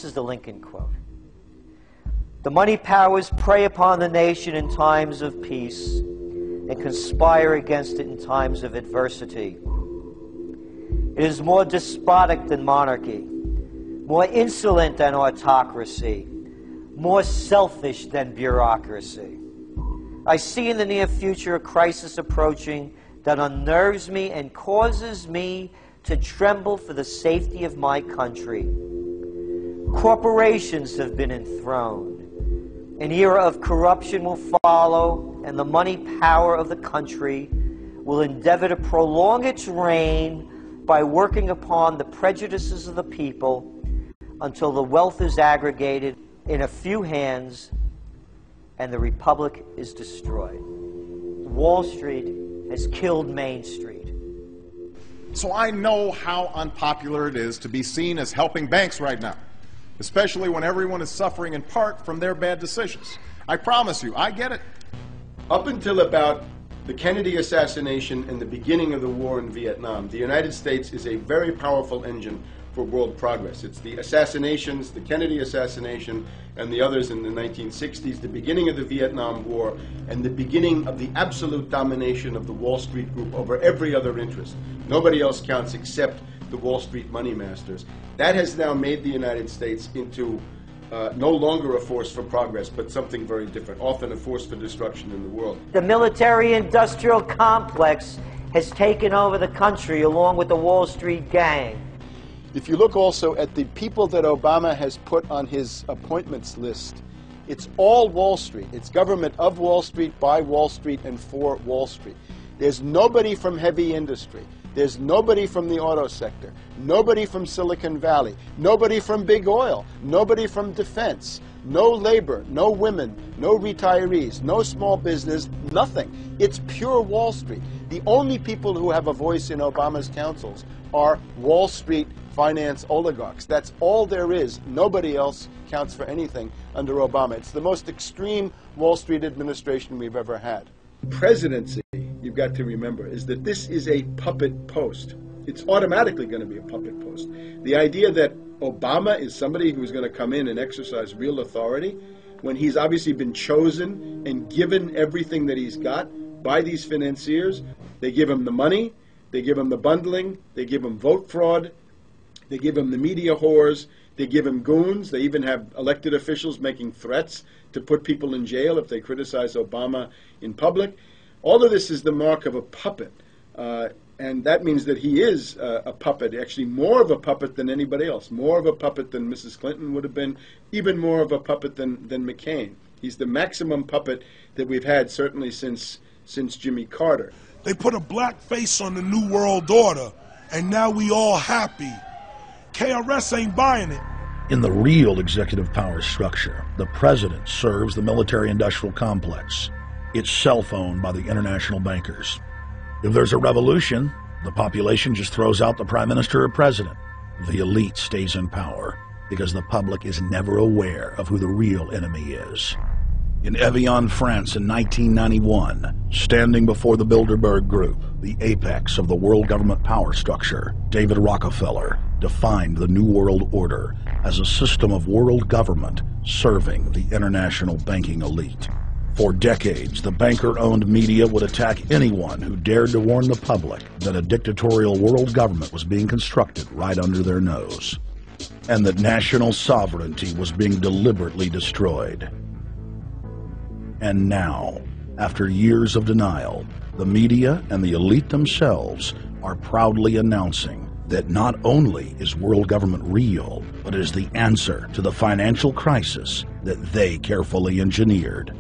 is the Lincoln quote. The money powers prey upon the nation in times of peace and conspire against it in times of adversity. It is more despotic than monarchy, more insolent than autocracy, more selfish than bureaucracy. I see in the near future a crisis approaching that unnerves me and causes me to tremble for the safety of my country. Corporations have been enthroned. An era of corruption will follow, and the money power of the country will endeavor to prolong its reign by working upon the prejudices of the people until the wealth is aggregated in a few hands and the republic is destroyed. Wall Street has killed Main Street. So I know how unpopular it is to be seen as helping banks right now, especially when everyone is suffering in part from their bad decisions. I promise you, I get it. Up until about the Kennedy assassination and the beginning of the war in Vietnam, the United States is a very powerful engine for world progress. It's the assassinations, the Kennedy assassination, and the others in the 1960s, the beginning of the Vietnam War, and the beginning of the absolute domination of the Wall Street group over every other interest. Nobody else counts except the Wall Street money masters. That has now made the United States into no longer a force for progress, but something very different, often a force for destruction in the world. The military-industrial complex has taken over the country along with the Wall Street gang. If you look also at the people that Obama has put on his appointments list, it's all Wall Street. It's government of Wall Street, by Wall Street, and for Wall Street. There's nobody from heavy industry. There's nobody from the auto sector, nobody from Silicon Valley, nobody from big oil, nobody from defense, no labor, no women, no retirees, no small business, nothing. It's pure Wall Street. The only people who have a voice in Obama's councils are Wall Street finance oligarchs. That's all there is. Nobody else counts for anything under Obama. It's the most extreme Wall Street administration we've ever had. Presidency, you've got to remember, is that this is a puppet post. It's automatically going to be a puppet post. The idea that Obama is somebody who's going to come in and exercise real authority when he's obviously been chosen and given everything that he's got by these financiers. They give him the money, they give him the bundling, they give him vote fraud, they give him the media whores, they give him goons, they even have elected officials making threats to put people in jail if they criticize Obama in public. All of this is the mark of a puppet, and that means that he is a puppet, actually more of a puppet than anybody else, more of a puppet than Mrs. Clinton would have been, even more of a puppet than McCain. He's the maximum puppet that we've had certainly since Jimmy Carter. They put a black face on the New World Order, and now we all happy. KRS ain't buying it. In the real executive power structure, the president serves the military-industrial complex, itself owned by the international bankers. If there's a revolution, the population just throws out the prime minister or president. The elite stays in power because the public is never aware of who the real enemy is. In Evian, France in 1991, standing before the Bilderberg Group, the apex of the world government power structure, David Rockefeller defined the New World Order as a system of world government serving the international banking elite. For decades, the banker-owned media would attack anyone who dared to warn the public that a dictatorial world government was being constructed right under their nose, and that national sovereignty was being deliberately destroyed. And now, after years of denial, the media and the elite themselves are proudly announcing that not only is world government real, but is the answer to the financial crisis that they carefully engineered.